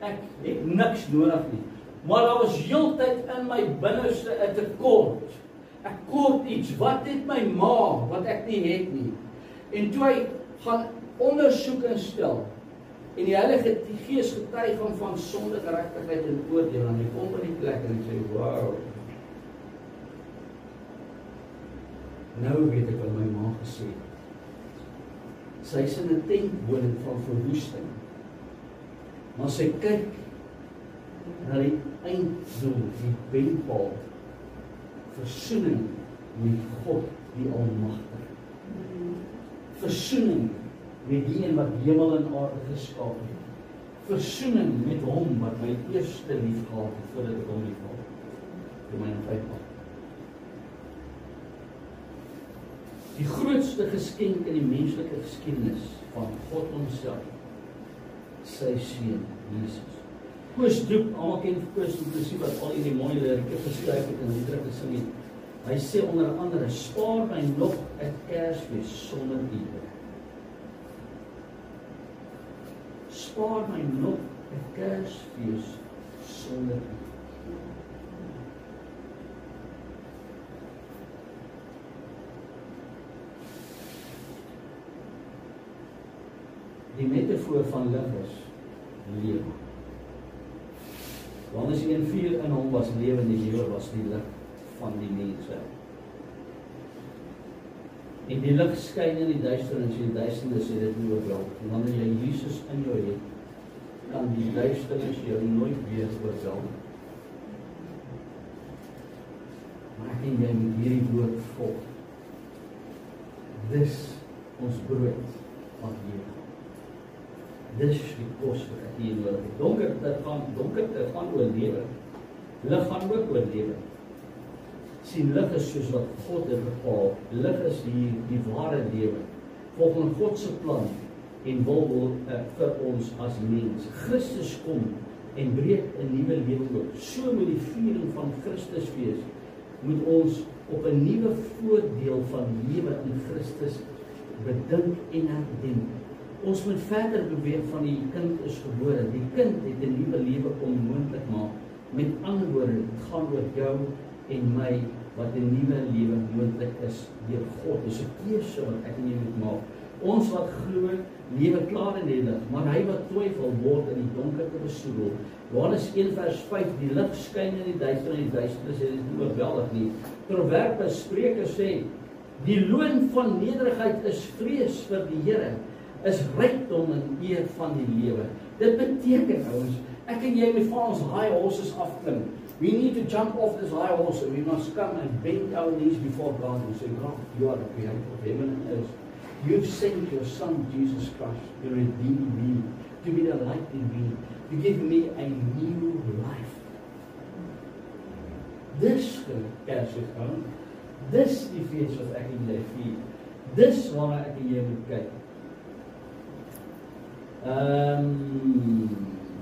ek het niks nodig nie. Maar daar was heeltyd in my binneste 'n tekort. Ek kort iets, wat het my ma, wat ek nie het nie. En toe hy gaan ondersoek instel, en die Heilige Gees getuig hom van sonde, geregtigheid en oordeel, en hy kom by die plek en hy sê, wow, nou weet ek wat my ma gesê het. Sy is in 'n tentwoning van verwoesting, maar sy kyk na die einddoel, die wenpaal, versoening met God die Almagtige. Versoening met die een wat hemel en aarde geskaap het. Versoening met hom wat my eerste lief gehad het, voordat ek hom lief gehad het. Romeine 5:8. Die grootste geskenk in die menslike geskiedenis van God homself, sy seun Jesus. Koos Doek, almal ken Koos Doek, wat al hierdie mooi lirieke geskryf het en liedere gesing het. Hy sê onder andere, spaar my nog 'n Kersfees sonder U. Spaar my nog 'n Kersfees sonder U. Die metafoor van lig is lewe. Johannes 1:4 in hom was lewe en die lewe was die lig van die mense. En die lig skyn in die duisternis en die duisternis het dit nie oorweldig. En wanneer jy Jesus in jou het, kan die duisternis jou nooit weer oorweldig. Maar ek en jy moet hierdie woord volg. Dis ons brood van lewe. Dis die kos wat ek hier nodig het. Donker gaan oor lewe. Lig gaan ook oor lewe. Sien, lig is soos wat God het bepaal. Lig is die ware lewe. Volgens God se plan en wil vir ons as mens. Christus kom en breek 'n nuwe lewe oop. So met die viering van Christus fees, moet ons op 'n nuwe voordeel van lewe in Christus bedink en herdenk. Ons moet verder beweeg van die kind is gebore. Die kind het 'n nuwe lewe onmoontlik maak. Met ander woorde, dit gaan oor jou en my, wat 'n nuwe lewe moontlik is deur God. Dis 'n keuse wat ek en jy moet maak. Ons wat glo, lewe klaar in die lig, maar hy wat twyfel word in die donkerte besoedel. Johannes 1:5, die lig skyn in die duisternis en die duisternis het dit nie oorweldig nie. Proverbe Spreuke sê, Die loon van nederigheid is vrees vir die Here, is rykdom en eer van die lewe. Dit beteken, ouens, ek en jy moet van ons high horses afklim. We need to jump off this high horse and we must come and bend our knees before God and say, God, you are the creator of heaven and earth. You've sent your Son, Jesus Christ, to redeem me, to be the light in me, to give me a new life. Dis Kersfees, ouens. Dis die fees wat ek en jy vier. Dis waarna ek en jy moet kyk.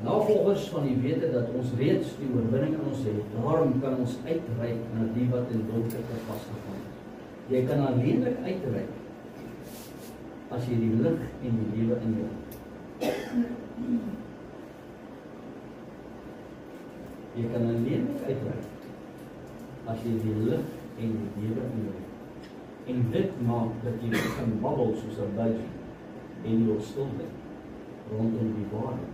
Navolgers van die wete dat ons reeds die oorwinning in ons het, daarom kan ons uitreik na die wat in donkerte vasgevang is. Jy kan alleenlik uitreik as jy die lig en die lewe in jou het. Jy kan alleenlik uitreik as jy die lig en die lewe in jou het. En dit maak dat jy begin babbel soos 'n buis en jy wil stil bly rondom die waarheid.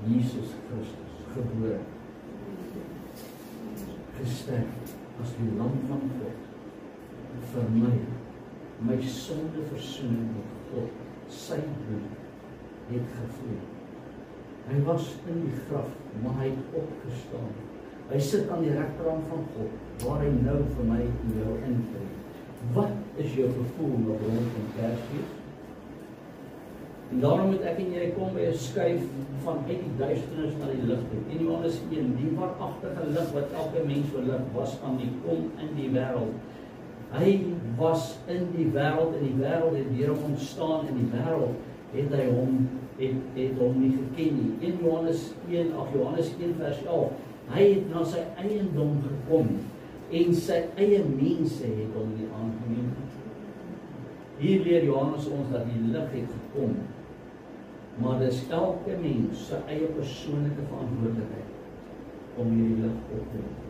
Jesus Christus, gebore, gesterf as die lam van God, vir my sonde versoening met God, sy bloed het gevloei. Hy was in die graf, maar hy het opgestaan. Hy sit aan die regterhand van God, waar hy nou vir my en jou intree. Wat is jou gevoel nog rondom Kersfees? En daarom moet ek en jy kom by 'n skuif vanuit die duisternis na die lig toe. En Johannes 1, die waaragtige lig wat elke mens verlig, was aan die kom in die wêreld. Hy was in die wêreld en die wêreld het deur hom ontstaan en die wêreld het hy hom nie geken nie. In Johannes 1 vers 11, hy het na sy eiendom gekom en sy eie mense het hom nie aangeneem. Hier leer Johannes ons dat die lig het gekom, maar dis elke mens sy eie persoonlike verantwoordelikheid om hierdie lig op te neem.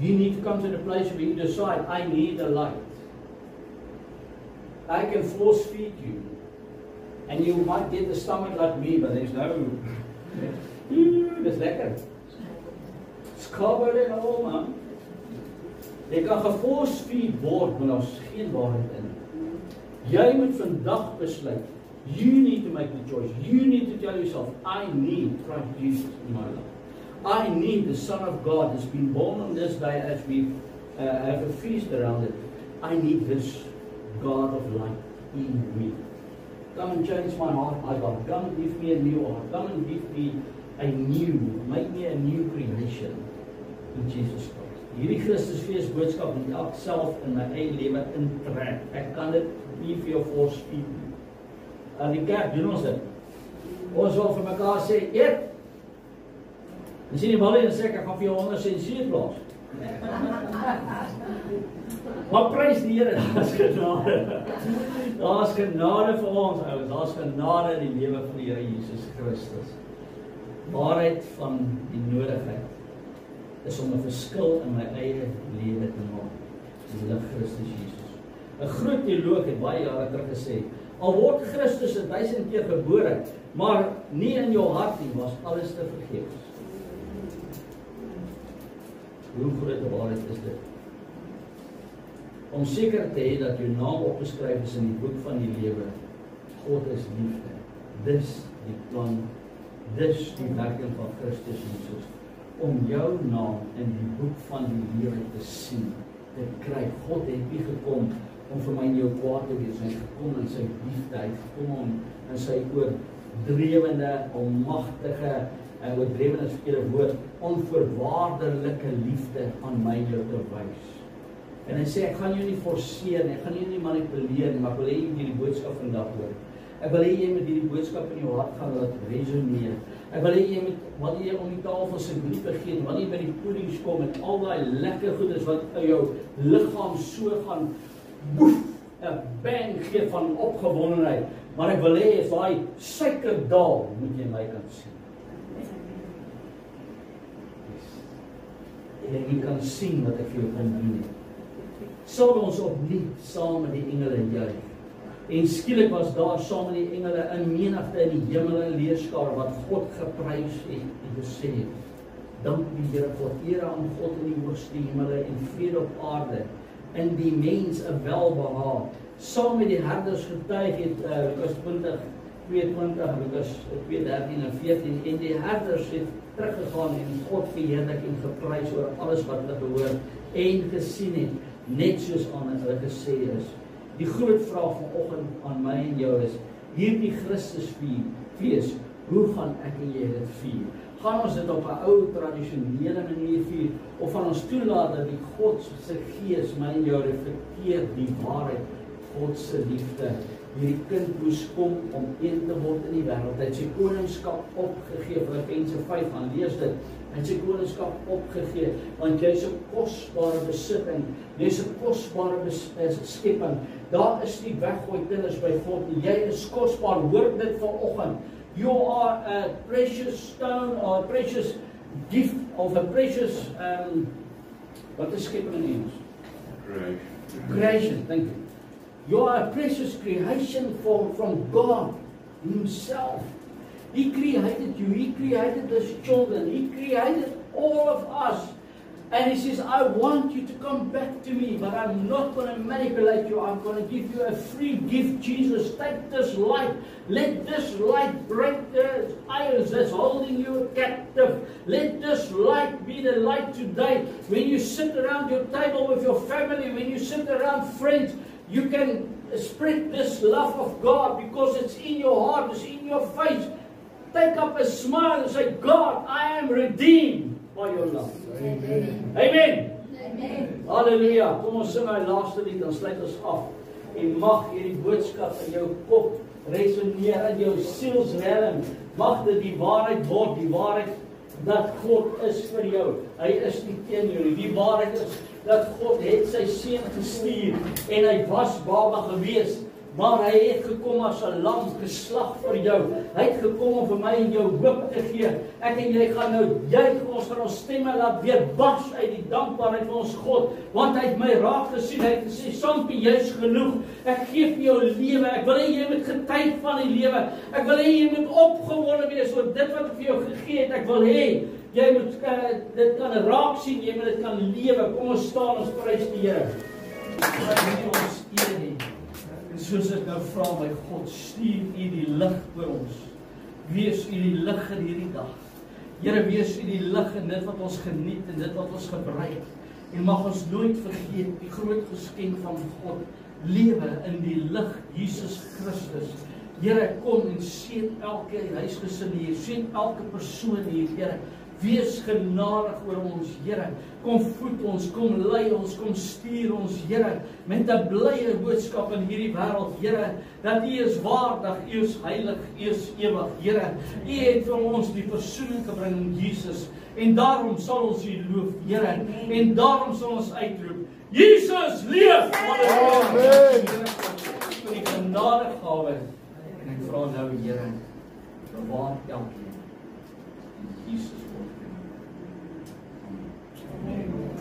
You need to come to the place where you decide, I need a light. I can force feed you, and you might get the stomach like me, but there's no. Dis lekker. It's covered in all, man. Jy kan geforce feed word, maar daar's geen waarheid in. Jy moet vandag besluit. You need to make the choice. You need to tell yourself, I need Christ Jesus in my life. I need the Son of God that's been born on this day as we have a feast around it. I need this God of light in me. Come and change my heart, my God. Come and give me a new heart. Come and give me make me a new creation in Jesus Christ. Hierdie Christusfees boodskap moet ek self in my eie lewe intrek. Ek kan dit nie vir jou voorspiel nie. In die kerk doen ons dit. Ons wil vir mekaar sê, eet. En sien die balie en sê, ek gaan vir jou 100 cent seed plaas. Maar prys die Here, daar's genade. Daar's genade vir ons, ouens. Daar's genade in die lewe van die Here Jesus Christus. Waarheid van die nodigheid is om 'n verskil in my eie lewe te maak. Die lig Christus Jesus. 'n Groot teoloog het baie jare terug gesê, al word Christus 1000 keer gebore, maar nie in jou hart nie, was alles te vergeefs. Hoe groot 'n waarheid is dit? Om seker te hê dat jou naam opgeskryf is in die boek van die lewe. God is liefde. Dis die plan, dis die werking van Christus Jesus. Om jou naam in die boek van die lewe te sien, te kry. God het nie gekom om vir my en jou kwaad te wees. Hy het gekom in sy liefde. Hy het gekom om in sy oordrewende, almagtige, oordrewende verkeerde woord, onvoorwaardelike liefde aan my jou te wys. En hy sê, ek gaan jou nie forceer nie, ek gaan jou nie manipuleer nie, maar ek wil hê jy moet hierdie boodskap vandag hoor. Ek wil hê jy moet hierdie boodskap in jou hart gaan laat resoneer. Ek wil hê jy moet, wanneer jy om die tafel sit, nie begin, wanneer jy by die puddings kom en al daai lekker goedes wat jou liggaam so gaan boef, 'n bang gee van opgewondenheid. Maar ek wil hê as daai suikerdal moet jy my kan sien. En jy kan sien wat ek vir jou kan doen. Sal ons opnuut saam met die engele juig. En skielik was daar saam met die engele 'n menigte in die hemel en leerskare wat God geprys het en gesê het, dank die Here God, eer aan God in die hoogste hemele en vrede op aarde in die mens 'n welbehaag. Saam met die herders getuig het Lukas 20:22, Lukas 2:13 en 14, en die herders het teruggegaan en God verheerlik en geprys oor alles wat hulle gehoor en gesien het, net soos aan hulle gesê is. Die groot vraag vanoggend aan my en jou is, hierdie Christusfees, hoe gaan ek en jy dit vier? Gaan ons dit op 'n ou tradisionele manier vier, of gaan ons toelaat dat die God se Gees my en jou reflekteer die waarheid, God se liefde? Hierdie kind moes kom om een te word in die wêreld. Hy het sy koningskap opgegee. Filippense 5, gaan lees dit. Hy het sy koningskap opgegee, want jy's 'n kosbare besitting. Jy's 'n kosbare skepping. Daar is nie weggooi kinders by God nie. Jy is kosbaar. Hoor dit vanoggend. You are a precious stone, or a precious gift, of a precious wat is skepping in Engels? Creation, thank you. You are a precious creation from God Himself. He created you. He created His children. He created all of us. And He says, I want you to come back to me, but I'm not going to manipulate you. I'm going to give you a free gift, Jesus. Take this light. Let this light break the irons that's holding you captive. Let this light be the light today. When you sit around your table with your family, when you sit around friends, you can spread this love of God because it's in your heart, it's in your face. Take up a smile and say, God, I am redeemed by your love. Amen. Amen. Amen. Halleluja. Kom ons sing my laaste lied, dan sluit ons af. En mag hierdie boodskap in jou kop resoneer, in jou sielsrelm. Mag dit die waarheid word, die waarheid dat God is vir jou. Hy is nie teen jou nie. Die waarheid is dat God het sy seun gestuur en hy was baba gewees, maar hy het gekom as 'n lam geslag vir jou. Hy het gekom om vir my en jou hoop te gee. Ek en jy gaan nou juig, ons gaan ons stemme laat weer bars uit die dankbaarheid van ons God, want hy het my raak gesien. Hy het gesê, Sampie, jy's genoeg. Ek gee vir jou lewe. Ek wil hê jy moet getuig van die lewe. Ek wil hê jy moet opgewonde wees oor dit wat ek vir jou gegee het. Ek wil hê jy moet dit kan raak sien, jy moet dit kan lewe. Kom ons staan, ons prys die Here. Ons eer hê. En soos ek nou vra, my God, stuur U die lig oor ons. Wees U die lig in hierdie dag. Here, wees U die lig in dit wat ons geniet en dit wat ons gebruik. En mag ons nooit vergeet die groot geskenk van God, lewe in die lig Jesus Christus. Here, kom en seën elke huisgesin hier, seën elke persoon hier, Here. Wees genadig oor ons, Here. Kom voed ons, kom lei ons, kom stuur ons, Here, met 'n blye boodskap in hierdie wêreld, Here, dat U is waardig, U is heilig, U is ewig, Here. U het vir ons die versoening gebring in Jesus, en daarom sal ons U loof, Here, en daarom sal ons uitroep, Jesus leef! Amen! Vir die genadegawe, en ek vra nou, Here, bewaar elkeen in Jesus woord.